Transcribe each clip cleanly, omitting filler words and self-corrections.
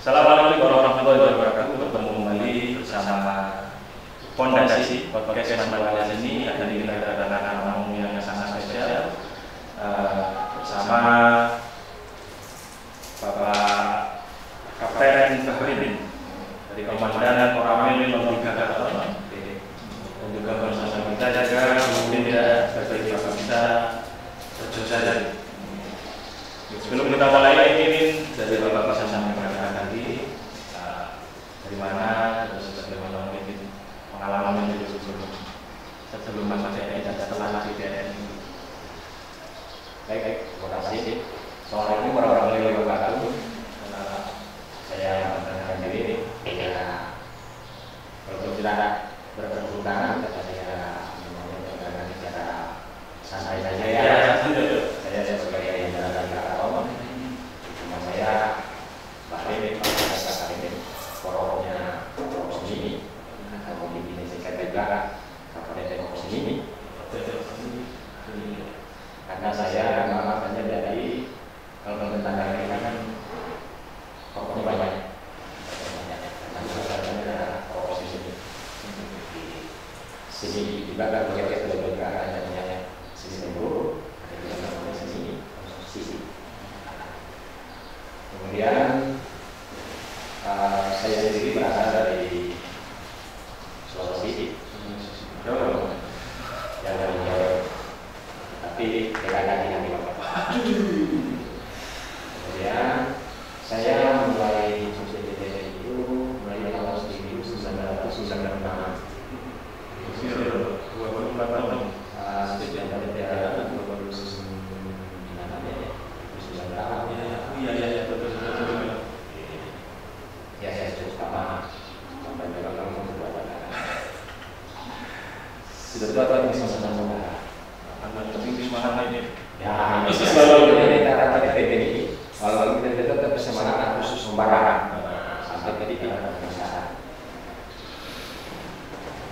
Assalamualaikum warahmatullahi wabarakatuh. Bertemu kembali bersama Fondasi Podcast Manual ini. Hari ini kita kedatangan tamu yang sangat spesial bersama Bapak Kapten Bahrin dari Komandan Koramil 03 Gatot, dan juga bersama kita jaga mungkin ya sebagai Bapak kita Rejo Sadari. Sebelum kita mulai, ingin dari Bapak bisa sampaikan lagi dari mana, terus bagaimana mungkin pengalaman itu sebelum Mas TNI dan setelah di TNI. Baik, terima kasih. Assalamualaikum warahmatullahi wabarakatuh. Saya memperkenalkan diri. Kalau tidak berperbudakan, kata saya memperkenalkan secara santai saja ya. Saya sebagai jalan Karaton, nama saya Bahrin, Pak Karim, Koroknya Korosini, atau ini singkat juga Kabupaten Korosini. Karena saya mengalaminya dari kalau tentang ini kan pokoknya banyak. Karena saya adalah Korosini. Sini juga kan begitu juga adanya sisi timur. Kemudian saya sendiri berasal dari Sulawesi, yang dari Jawa, tapi dekat-dekat di Bapak. Kemudian saya mulai masuk di TNI itu mulai tahun 1996. Sudah tua ini sama-sama. Tapi semangat ini. Ya, selalu kita katakan TNI. Kalau kita tetap bersemangat khusus membara sampai ke titik masyarakat.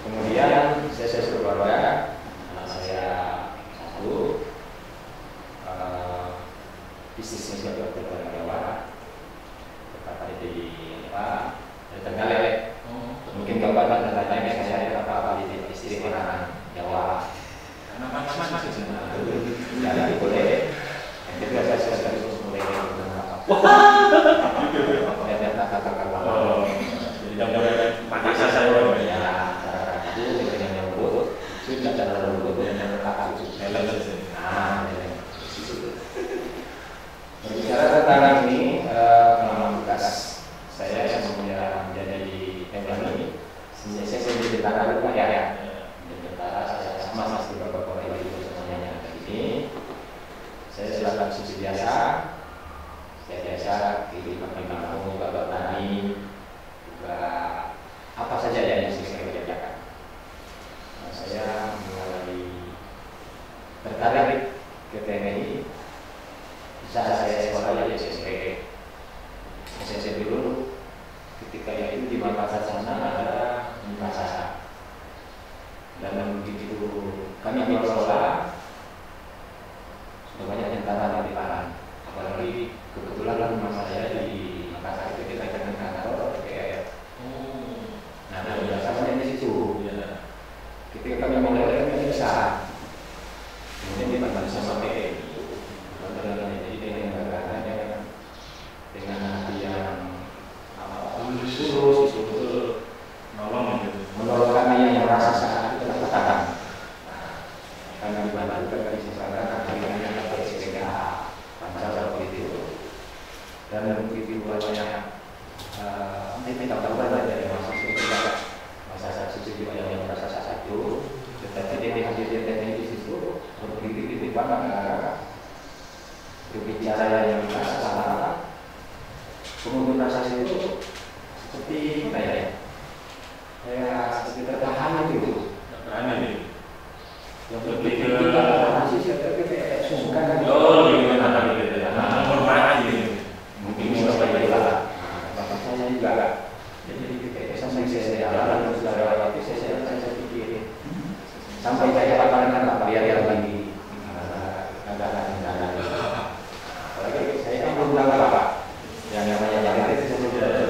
Kemudian saya berkeluarga, anak saya satu, bisnisnya juga berkeluarga Jawa, berkata di Trenggalek. Mungkin bapak dan tanya saya ada apa di istri orang Jawa. Mas jadi boleh. Yang kedua saya sekaligus mulai dan kata-kata Jadi jangan mati saya ya itu dengan yang lembut sudah terlalu lembut dan kakak itu. Berbicara tentang ini pengalaman bekas saya yang menjadi tenggelam ini. Saya sendiri tentara juga ya. Tentara saya sama masih beberapa orang itu semuanya ada ini. Saya silakan sisi biasa. Saya biasa di kampung bapak tani juga apa saja yang saya kerjakan. Nah, saya mulai tertarik ke TNI saat saya sekolah di SMP. SMP dulu ketika itu di Makassar sana ada Makassar. Dan begitu kami ambil sekolah sudah banyak tentara di Parang. Apalagi kebetulan rumah saya di Makassar ketika kita kantor PKR. Nah, biasanya di situ. Ketika kami mulai kami bisa. Kemudian dibantu sama PKR. Jadi dengan hati yang tulus, menolong kami yang merasa sangat tertekan. Karena dibantu dari seseorang akhirnya dapat SPK Pancasila itu. Dan begitu banyak kita tahu dari masa satu juga yang merasa satu. Tetapi dia hadir di TNI di situ begitu bangga berbicara yang salah. Kemudian rasa itu seperti kayak seperti tertahan gitu. Yang lebih kita kayak sungkan mungkin sudah banyak bapak saya juga jadi sampai saya jalan sudah lewat saya pikir sampai saya paparan apa biar lagi ada apalagi saya belum tahu apa yang namanya jalan itu saya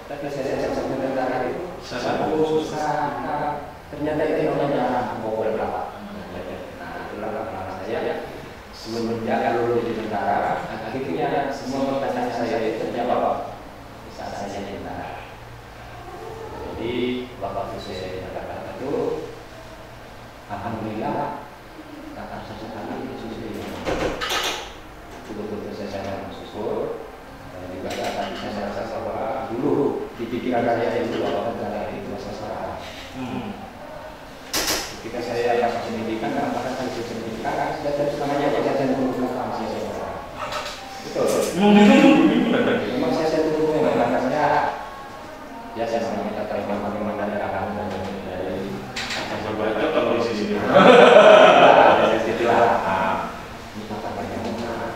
Tapi saya tentara itu satu susah, ternyata itu namanya pokok berapa. Nah itulah pengalaman saya semenjak lulus di tentara. Akhirnya semua pertanyaan saya itu terjawab saat saya di tentara. Jadi waktu saya di tentara itu, alhamdulillah kakak saya kali itu betul-betul saya bersyukur. Dan juga saat saya rasa bahwa dulu di pikiran saya itu bahwa tentara itu masalah. Ketika saya dapat pendidikan, apakah saya bisa pendidikan? Saya namanya saya masih saya. Betul. Memang saya dulu memang saya biasa sama kita terima bagaimana dari kakak dari berbaca kalau di sini. dari situlah. Ini kata banyak.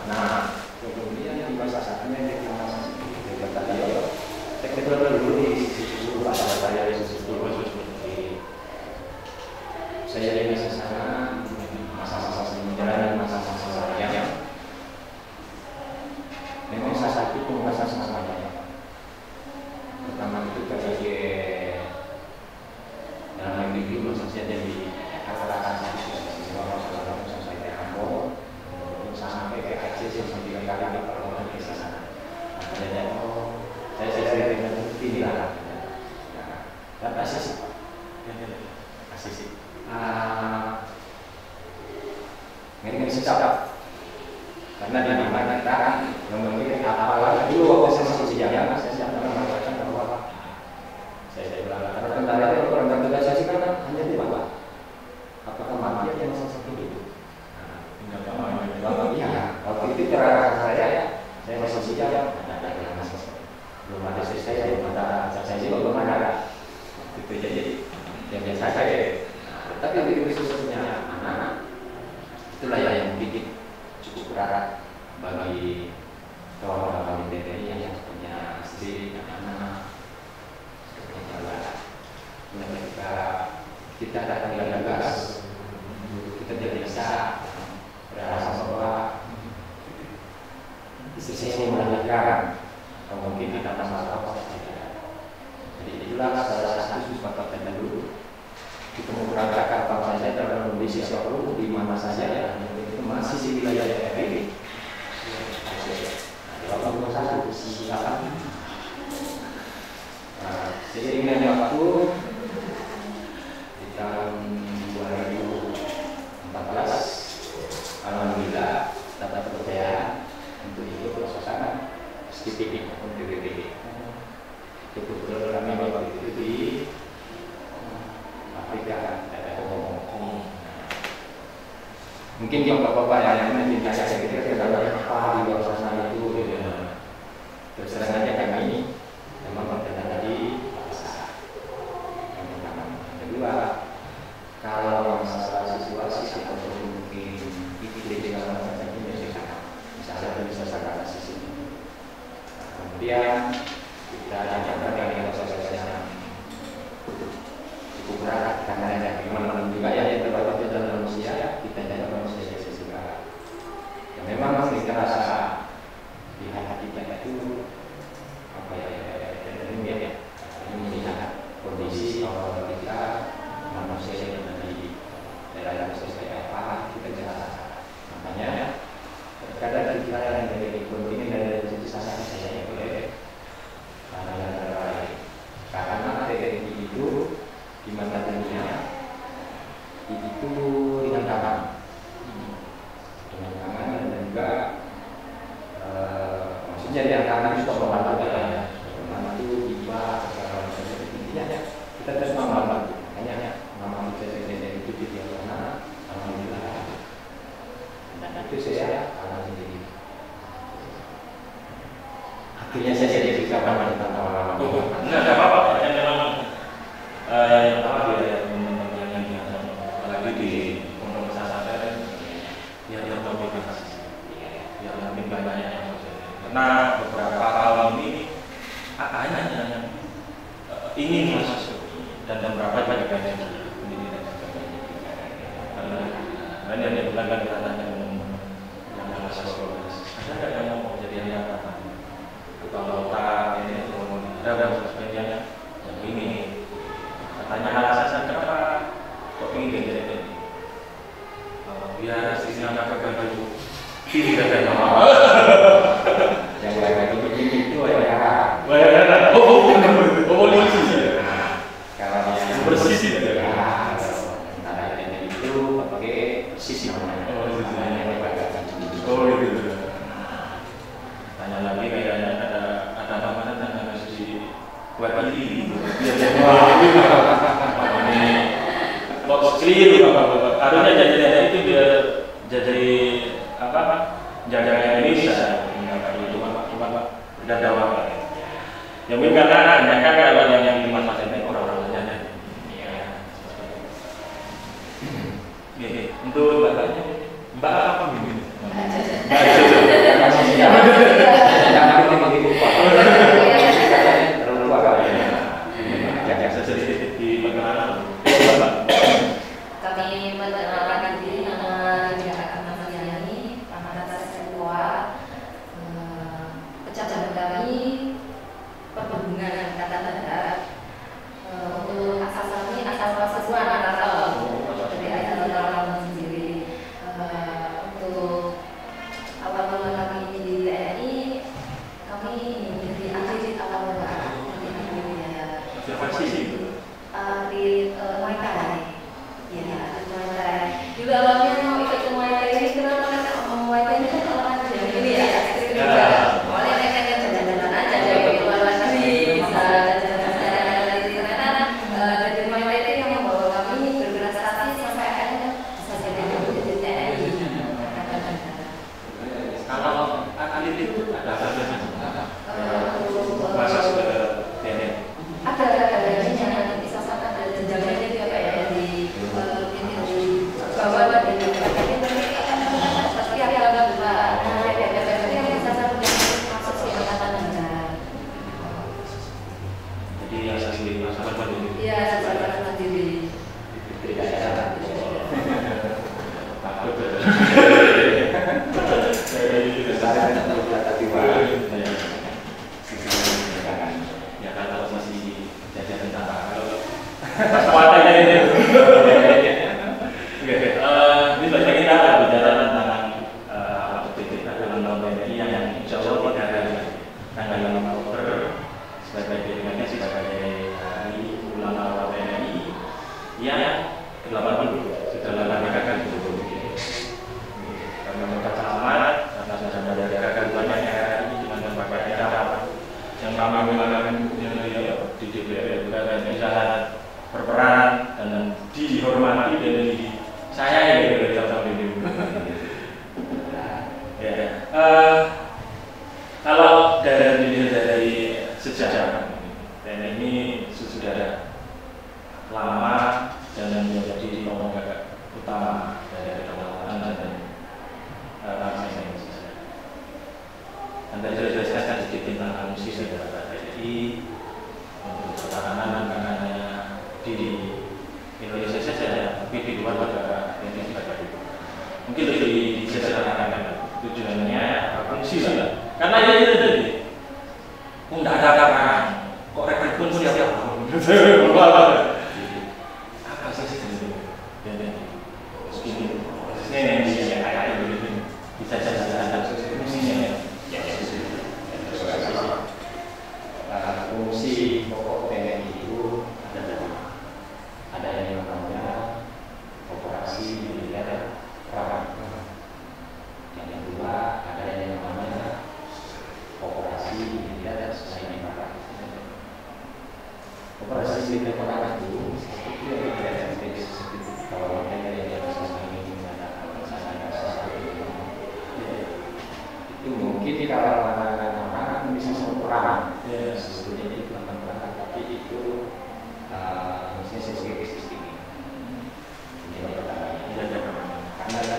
Nah, kemudian di masa saatnya dia masa saya dulu di situ ada saya di situ. Saya di sana masa-masa menjalani masa-masa yang memang saya sakit pun masa-masa banyak. Pertama itu sebagai dalam negeri masa saya jadi kata-kata saya di Ambon sampai ke Aceh sampai ke kali pertemuan di sana. Akhirnya saya dengan ini lah. Dan asisi ini sedap karena di mana kita yang memiliki apa dulu waktu saya masih sejarah saya siap mengatakan bahwa saya bilang karena tentara itu orang tugas saya kan hanya di bawah apakah mati atau masih sakit itu iya waktu itu terarah saya masih sejarah belum ada selesai belum ada saya juga belum ada itu jadi yang biasa saya tapi itu khususnya anak itulah yang bikin cukup berat bagi kawan-kawan TNI yang punya istri dan anak ketika kita datang ke tugas kita tidak bisa berasa bahwa istri saya melahirkan atau mungkin ada masalah apa saja. Jadi itulah salah satu sebab kita dulu kita mengurangkan bangsa saya dalam kondisi seluruh di mana saja itu masih di wilayah TNI. Kalau satu silakan. Seiring dengan waktu di tahun 2014, alhamdulillah dapat kepercayaan untuk ikut suasana STPD untuk DPD. Kebetulan kami waktu itu di Afrika ada ngomong. Mungkin yang bapak-bapak yang mungkin saya kira apa di luar sana itu terus terang aja kami memang berkaitan tadi yang pertama. Kedua, kalau masalah situasi atau mungkin iklim segala macam ini misalnya bisa sangat sisi. Kemudian kita jangan dengan sosialisasi cukup berat karena ada teman-teman juga yang terbatas dalam manusia kita jangan manusia juga. Dan memang kita rasa di hati kita itu apa ya melihat kondisi kalau kita manusia yang ada di daerah sesuai apa kita jelas. Makanya terkadang kita yang dari kontinen dari sisi saya karena TNI itu di mata dunia itu dengan tangan dan juga maksudnya dengan tangan itu membantu ya membantu jiwa intinya kita terus membantu hanya membantu TNI itu di mana alhamdulillah dan itu saya alhamdulillah sendiri akhirnya saya jadi kawan tentang pengalaman Enggak ada apa-apa yang memang yang pertama dia teman-teman yang biasa apalagi di pondok pesantren biar termotivasi biar lebih banyak yang karena beberapa tahun ini hanya yang ingin masuk dan beberapa juga yang pendidikan karena yang dibilang katanya yang masuk ada yang mau jadi apa kalau tak ini ada buat diri gitu. Ini kok keliru Bapak. Harusnya jajanan itu biar jadi apa? Jajanan Indonesia. Cuma berdakwah. Ya mungkin karena kalau yang di masa ini orang-orang jajan. Untuk Mbak apa ini? Kami menerapkan diri dengan gerakan ini, atas keluar pecah kami perhubungan kata darat untuk asal mahasiswa Natal dari Natal sendiri untuk awal mula kami di TNI kami menjadi atlet awal mula di Muay Thai juga awalnya mau ikut Muay Thai ini kenapa Muay Thai ini kan olahraga ini ya awalnya kan jalan-jalan aja dari luar negeri bisa jalan-jalan di sana dari Muay Thai itu yang membawa kami berprestasi sampai akhirnya bisa jadi TNI. Kalau atlet itu ada masa sudah TNI ada bisa sampai ada jenjangnya dia kayak di bawah dan di tapi ada juga yang bisa sampai masuk ke angkatan darat. jadi yang sendiri masalah ini Iya, sasaran sendiri. ya kalau masih jajanan kalau ini banyak kita bicara tentang TNI yang insya Allah pada tanggal 5 Oktober sebagai peringatan sebagai hari ulang tahun TNI yang ke-80 sudah dilaksanakan kami mengucapkan selamat atas menjalankan banyak ini cuma berbagai cara yang ramai menggunakan di DPR dan bisa berperan dan dihormati dan saya yang berbicara ini. Kalau dari sejarah TNI ini sudah ada lama dan menjadi tonggak utama dari kedaulatan dan bangsa Indonesia. Anda sudah jelaskan sedikit tentang misi dari TNI untuk pertahanan karena di Indonesia saja, tapi di luar negara TNI juga ada. Mungkin disederhanakan tujuannya fungsi lah. Karena ya itu tadi, tidak ada perang, kok rekrutmen siapa? Apa sih itu? Segini, ini kayak begitu bisa ada fungsinya. Fungsi pokok TNI itu ada yang namanya operasi militer perang. Yang kedua ada yang namanya operasi militer selain perang. Operasi militer perang itu yang tidak seperti kalau TNI yang sesuai itu mungkin kalau anak-anak bisa perang. Sebetulnya itu perang, tapi itu mestinya sesuai existing. Ini karena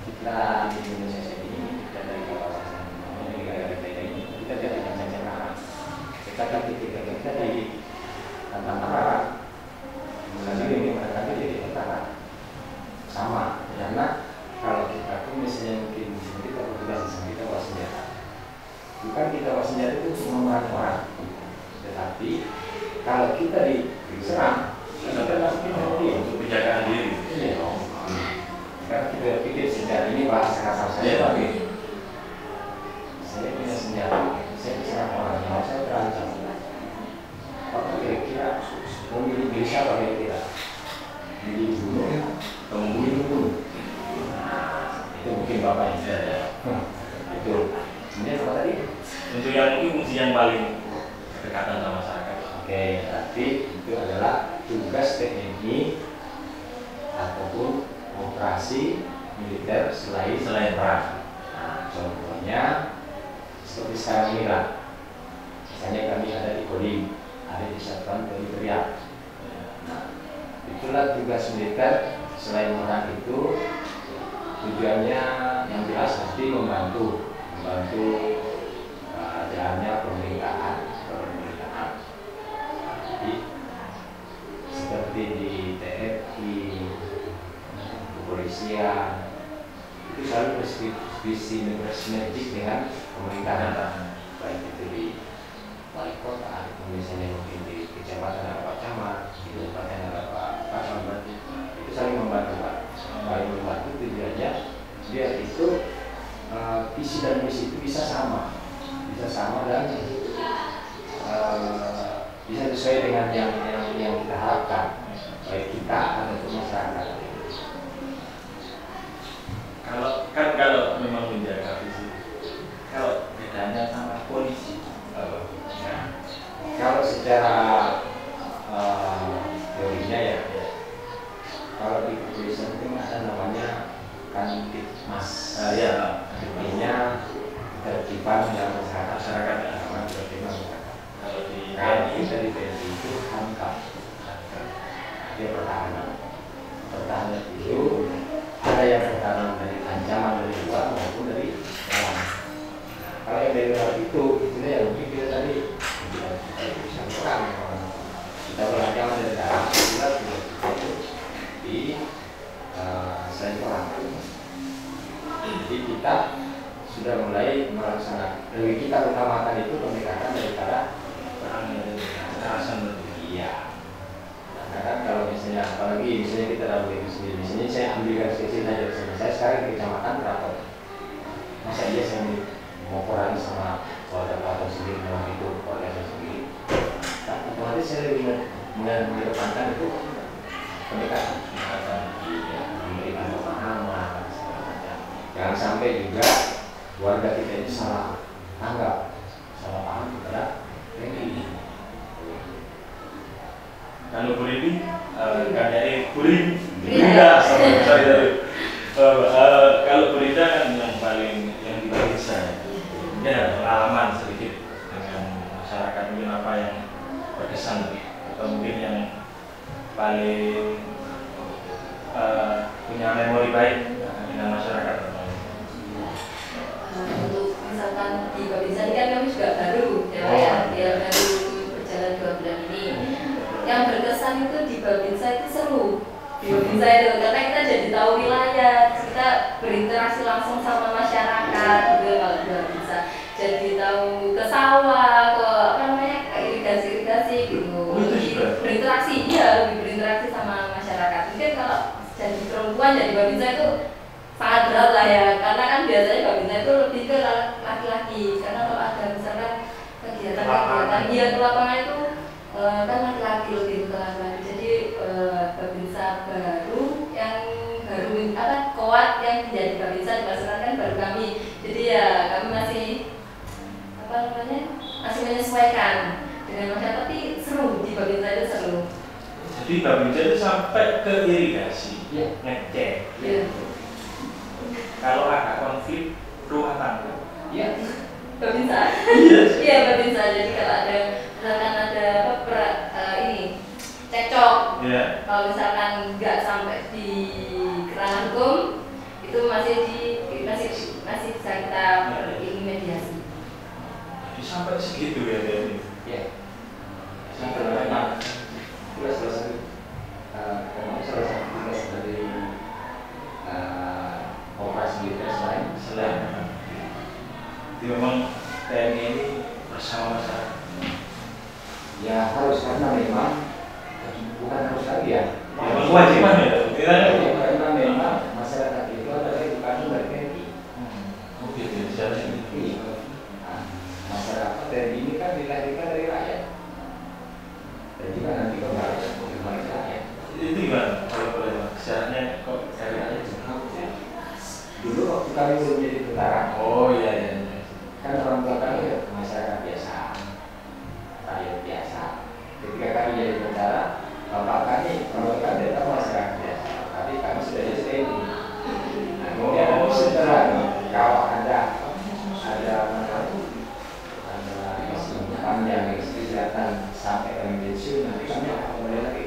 kita di Indonesia ini kita dari kawasan negara kita ini kita tidak bisa perang. Tetapi ketika kita di tentang perang, misalnya ini mereka jadi perang sama, karena kalau kita pun misalnya mungkin kita bertugas kita bawa senjata, bukan kita bawa senjata itu memerangi orang, tetapi kalau kita diserang kita langsung untuk menjaga diri. Karena kita pikir senjata ini bahasa kasar saya, tapi saya punya senjata, saya diserang orang yang saya terancam. Apa kira-kira memilih diri siapa kira-kira? Dibunuh, membunuh. Itu mungkin bapak yang saya. Itu. Kemudian apa tadi? Untuk yang mungkin fungsi yang paling kedekatan sama masyarakat. Oke, berarti itu adalah tugas TNI ataupun operasi militer selain perang. Nah, contohnya seperti sekarang ini lah. Misalnya kami ada di Kodim, ada di Satuan Teritorial. Nah, itulah tugas militer selain perang itu, tujuannya yang jelas pasti membantu jalannya pemerintahan. Jadi seperti di TNI, kepolisian itu selalu bersinergi dengan pemerintahan, baik itu di wali kota, misalnya mungkin di kecamatan ada Pak Camat, di kabupaten ada Pak Camat, itu saling membantu Pak. Saling membantu tujuannya biar itu visi dan misi itu bisa sama dan bisa sesuai dengan yang kita harapkan, baik kita ataupun masyarakat. Kalau memang menjaga visi, kalau bedanya sama polisi, kalau secara teorinya ya, kalau di kepolisian itu ada namanya Kanitmas. Artinya ketertiban dalam masyarakat, sama ketertiban masyarakat. kalau di TNI dari TNI itu Hamka, dia pertahanan. Pertahanan itu ada yang pertahanan dari ancaman dari luar maupun dari dalam. Kalau yang dari luar itu yang mungkin kita tadi bisa perang, kita berancaman dari dalam, kita di selain perang. Jadi kita sudah mulai melaksanakan, dari kita utamakan itu pendekatan daripada perang yang kekerasan. iya. Karena kan kalau misalnya, apalagi misalnya kita tahu itu sendiri, misalnya saya ambilkan kecil saja, saya sekarang di kecamatan Keraton, masa iya saya mau perang sama keluarga Keraton sendiri, memang itu keluarga saya sendiri. Tapi otomatis saya lebih mengedepankan itu pendekatan, memberikan pemahaman, segala macam. Jangan sampai juga warga kita itu salah paham kepada TNI. Kalau Burini, KDI Burinda, kalau Burinda kan yang paling yang di desa, mungkin ada pengalaman sedikit dengan masyarakat, mungkin apa yang berkesan atau mungkin yang paling punya memori baik dengan masyarakat. Untuk misalkan di Babinsa ini kan kami juga baru, dia baru berjalan 2 bulan ini. Yang berkesan itu di Babinsa itu seru. Di Babinsa itu karena kita jadi tahu wilayah, kita berinteraksi langsung sama masyarakat gitu kalau di Babinsa. Jadi tahu ke sawah, ke irigasi gitu. Berinteraksi, lebih berinteraksi sama masyarakat. Mungkin kalau jadi perempuan jadi Babinsa itu sangat berat lah ya, karena kan biasanya Babinsa itu lebih ke laki-laki, karena kalau ada misalkan kegiatan ke lapangan itu kan laki-laki lebih ke laki-laki. Jadi Babinsa baru yang Koat yang menjadi Babinsa dimasukkan kan baru kami. Jadi ya kami masih masih menyesuaikan dengan masyarakat, tapi seru di Babinsa itu seru. Jadi Babinsa itu sampai ke irigasi, ngecek. Kalau ada konflik rumah tangga, Babinsa. Iya Babinsa. Jadi kalau ada misalkan ada cekcok, kalau misalkan nggak sampai di kerana hukum, itu masih bisa kita ini mediasi. Jadi sampai segitu ya ini. Iya. Sampai memang itu salah satu tugas dari operasi militer selain. Jadi memang TNI ini bersama masyarakat. Ya harus, karena memang bukan harus lagi ya. Kewajiban ya. Karena memang masyarakat itu adalah edukan dari TNI. Oke, jadi ini. Masyarakat TNI ini kan dilahirkan dari rakyat. Dan juga nanti kembali ke rakyat. Itu gimana? Kalau boleh syaratnya kok dari rakyat? Dulu waktu kami belum jadi tentara. Oh iya. Kan orang tua kami ya masyarakat biasa. panjang istri kelihatan sampai kami pensiun, nanti kami akan kembali lagi.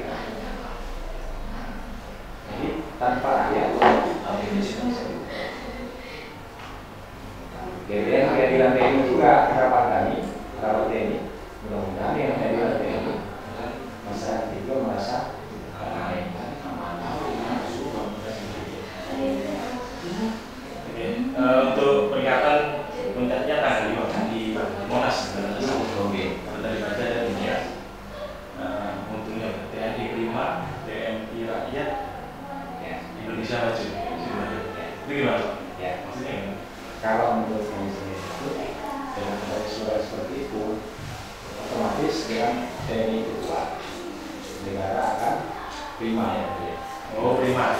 Jadi tanpa ayat kami pensiun bisa dibuka. Kemudian kehadiran TNI juga harapan kami, harapan TNI, mudah-mudahan yang kehadiran TNI masyarakat itu merasa aman. Untuk peringatan puncaknya tanggal 5 di Monas daripada dunia. Untungnya TNI kelima, TNI rakyat, Indonesia maju. Itu gimana? Ya. Maksudnya gimana? Kalau menurut kami sendiri itu dengan ada suara seperti itu, otomatis dengan TNI itu kuat, negara akan prima ya. Oh, prima.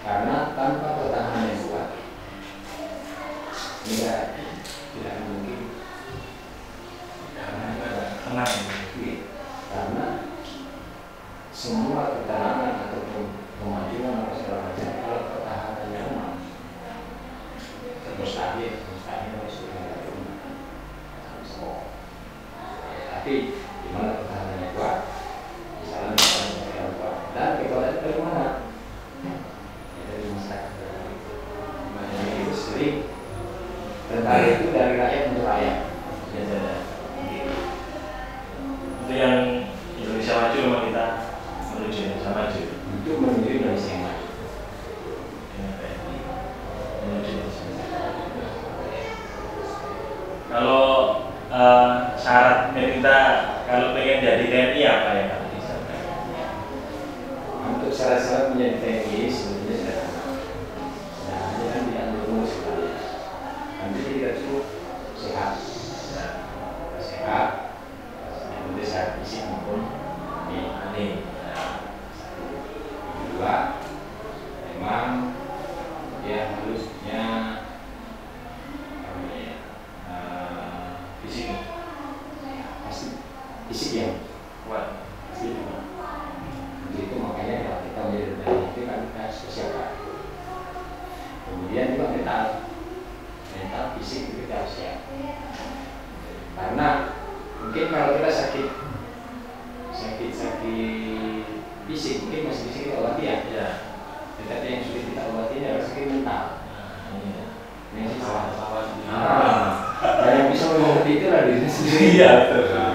Karena tanpa pertahanan yang kuat, negara tidak mungkin. Tenang. Karena semua keterangan ataupun kemajuan atau segala macam kalau pertahanannya lemah, mustahil harus negara lemah. Tapi di mana pertahanannya kuat, misalnya negara kuat dan kekuatan dari mana? Dari masyarakat. Makanya itu sering tentara itu dari rakyat untuk rakyat. Itu yang Indonesia maju memang kita menuju Indonesia maju. Itu menuju Indonesia yang maju. Menuju Indonesia maju. Kalau syarat kita kalau pengen jadi TNI apa ya Pak? Untuk syarat-syarat menjadi TNI sebenarnya sederhana. Nah, ini kan diambil rumus sekali. Nanti kita cukup sehat, yang penting sehat fisik maupun ini. Kedua, memang dia harusnya fisik, pasti fisik yang Kuat. pasti juga. Untuk itu makanya kalau kita menjadi TNI itu kan kita harus persiapkan. Kemudian juga mental, fisik itu kita harus siap. Karena mungkin kalau kita sakit fisik mungkin masih bisa kita obati ya. Ya. Tetapi yang sulit kita obati adalah sakit mental. Yang salah. Dan yang bisa mengobati itu adalah diri sendiri. Iya, betul.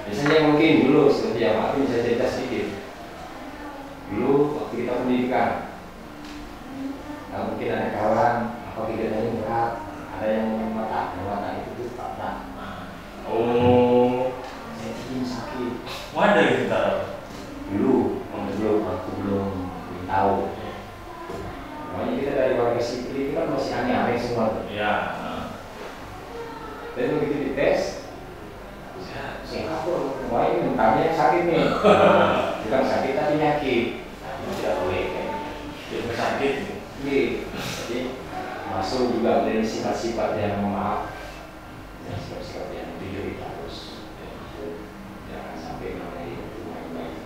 Biasanya mungkin dulu seperti yang aku bisa cerita sedikit. Dulu waktu kita pendidikan, mungkin ada kawan apa kegiatannya berat, ada yang mata itu tuh patah. Oh, Saya ingin sakit. wadah kita. Dulu, aku belum tahu. Makanya kita dari warga sipil itu kan masih aneh-aneh semua tuh. Ya. Dan begitu dites, sehat tuh. Wah ini mentalnya sakit nih. Bukan sakit tapi penyakit. Nah, itu tidak boleh kan. Dia sakit. Jadi masuk juga dari sifat-sifat yang memaaf, dan sifat-sifat yang jujur itu harus jangan sampai mengenai hubungan baik.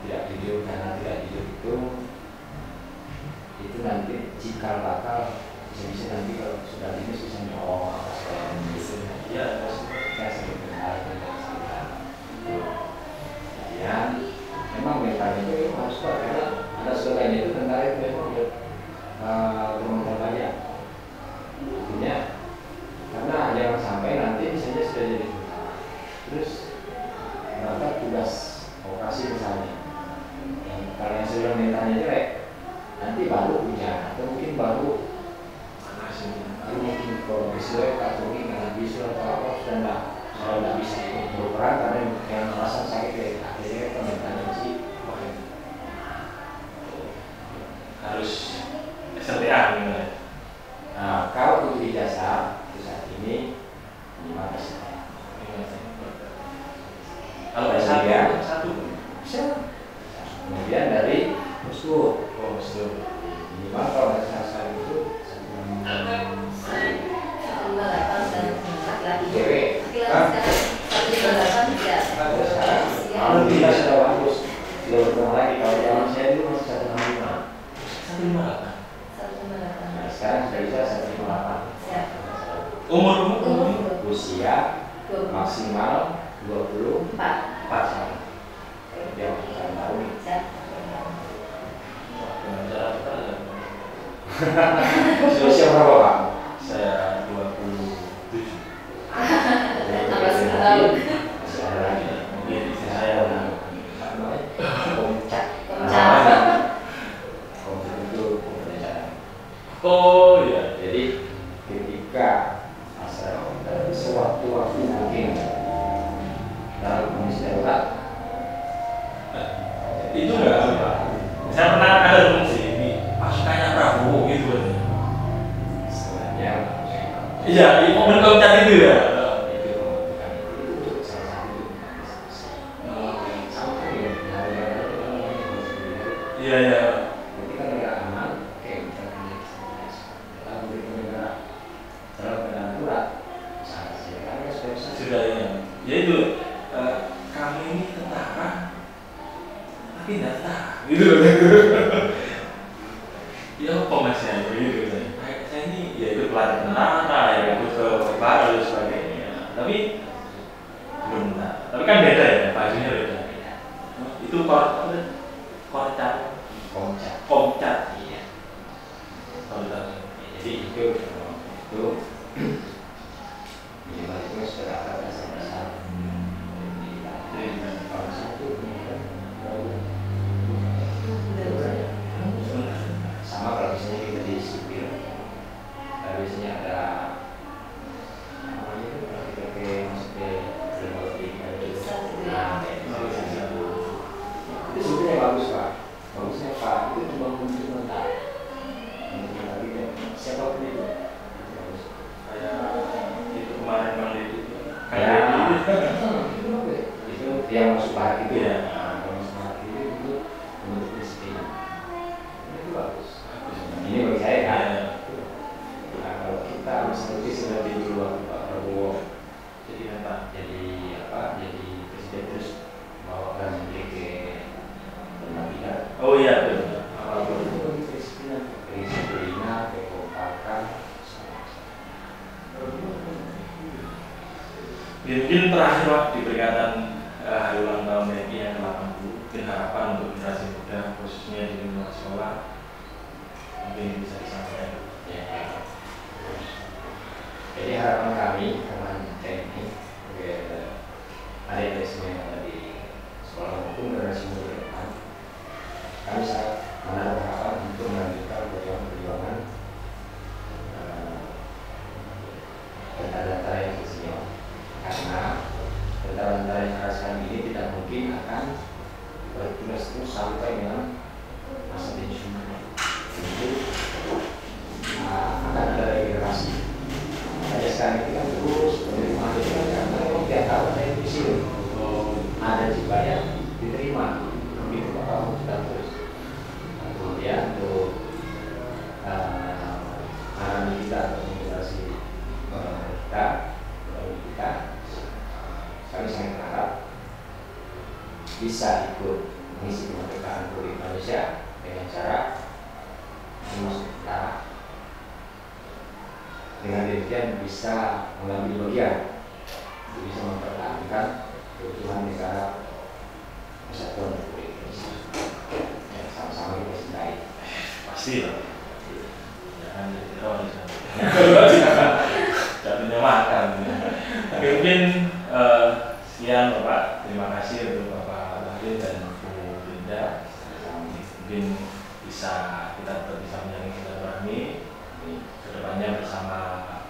Tidak jujur karena tidak jujur itu nanti cikal bakal bisa nanti kalau sudah ini susah nyolong apa segala macam. Iya. Kita sering benar dan sekitar. Kemudian memang mental itu harus kuat karena ada slogannya itu tentara itu memang bermental banyak. Artinya karena jangan sampai nanti misalnya sudah jadi tentara, terus berangkat tugas operasi misalnya. Kalau yang sebelum mentalnya jelek, nanti baru hujan atau mungkin baru mungkin kalau bisa atau mungkin nggak bisa atau apa sudah nggak bisa berperan karena yang merasa sakit akhirnya permintaan masih Harus SLTA gimana? Nah, kalau untuk ijazah saat ini 5%. Kalau S1 satu bisa. Kemudian dari postur. Oh, betul. Minimal kalau S1 itu cewek. Kalau kita sudah bagus, sudah berkembang lagi. Kalau zaman saya dulu masih 165. 158. Nah, sekarang sudah bisa 158. Umur Bisa usia maksimal 24 tahun. Kalau dia masih tahun nih. Usia berapa Pak? Saya 27. Tambah 10 tahun. Masih ada lagi. Mungkin istri saya Komcat. Komcat. Komcat itu pembelajaran. oh iya. Jadi ketika sewaktu-waktu mungkin dalam kondisi darurat Itu enggak apa. Saya pernah ada temen sih ini pasukannya Prabowo gitu kan. sebenarnya Iya, di momen Komcat itu ya. itu bukan itu salah satu sama Iya iya. ketika negara aman kayak misalnya dalam negara dalam keadaan darurat sangat silakan Sudah ya. Ya itu kami ini tentara tapi tidak tentara gitu loh. Ya apa mas ya gitu saya ini ya itu pelatih tentara ya ikut ke baru dan sebagainya tapi belum tentara. Tapi kan beda ya bajunya beda. Itu korcat komcat iya jadi itu minimal itu sudah ada dasar-dasar kalau satu sama kalau misalnya kita di sipil biasanya ada namanya itu kalau kita ke maksudnya teknologi itu sebetulnya bagus Pak. Bagusnya Pak itu cuma untuk mental siapapun itu bagus. kayak itu kemarin bang itu Ya, kayak itu yang masuk barat itu Iya. Nah, kalau masuk barat itu bentuk disiplin. Itu bagus. Ini bagi saya kan. Nah, kalau kita misalnya sudah di luar Pak Prabowo, jadi apa jadi presiden terus bawakan dia ke penampilan. oh iya betul. Apapun itu bagi kedisiplinan, kekompakan. Mungkin terakhir Pak di peringatan hari ulang tahun TNI yang ke-80 mungkin harapan untuk generasi muda khususnya di lingkungan sekolah mungkin bisa disampaikan. Ya. Jadi harapan kami teman TNI ada semua yang ada di sekolah maupun generasi muda ke depan, kami sangat menaruh harapan untuk melanjutkan perjuangan tentara-tentara yang senior, karena tentara-tentara yang sekarang ini tidak mungkin akan bertugas terus sampai dengan masa pensiun. Itu akan ada regenerasi. Makanya sekarang ini kan terus menerima itu kan karena tiap tahun ada yang pensiun. Ada juga yang diterima. Begitu Pak kamu sudah terus. Kemudian untuk anak kita atau generasi kita, kami sangat berharap bisa ikut mengisi kemerdekaan Republik Indonesia dengan cara masuk tentara. Dengan demikian bisa mengambil bagian, bisa mempertahankan keutuhan negara Kesatuan Republik Indonesia. Ya, sama-sama kita cintai. Pasti lah. Jangan jadi teroris. Jatuhnya makan. Oke, mungkin sekian Bapak. Terima kasih untuk Bapak Lahir dan Bu Linda. Mungkin bisa kita tetap bisa menjalin silaturahmi kedepannya bersama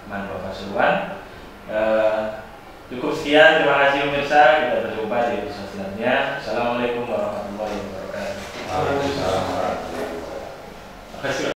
Man Bapak Sulwan. Cukup sekian, terima kasih pemirsa. Kita berjumpa di episode selanjutnya. Assalamualaikum warahmatullahi wabarakatuh. Waalaikumsalam warahmatullahi wabarakatuh. Terima kasih.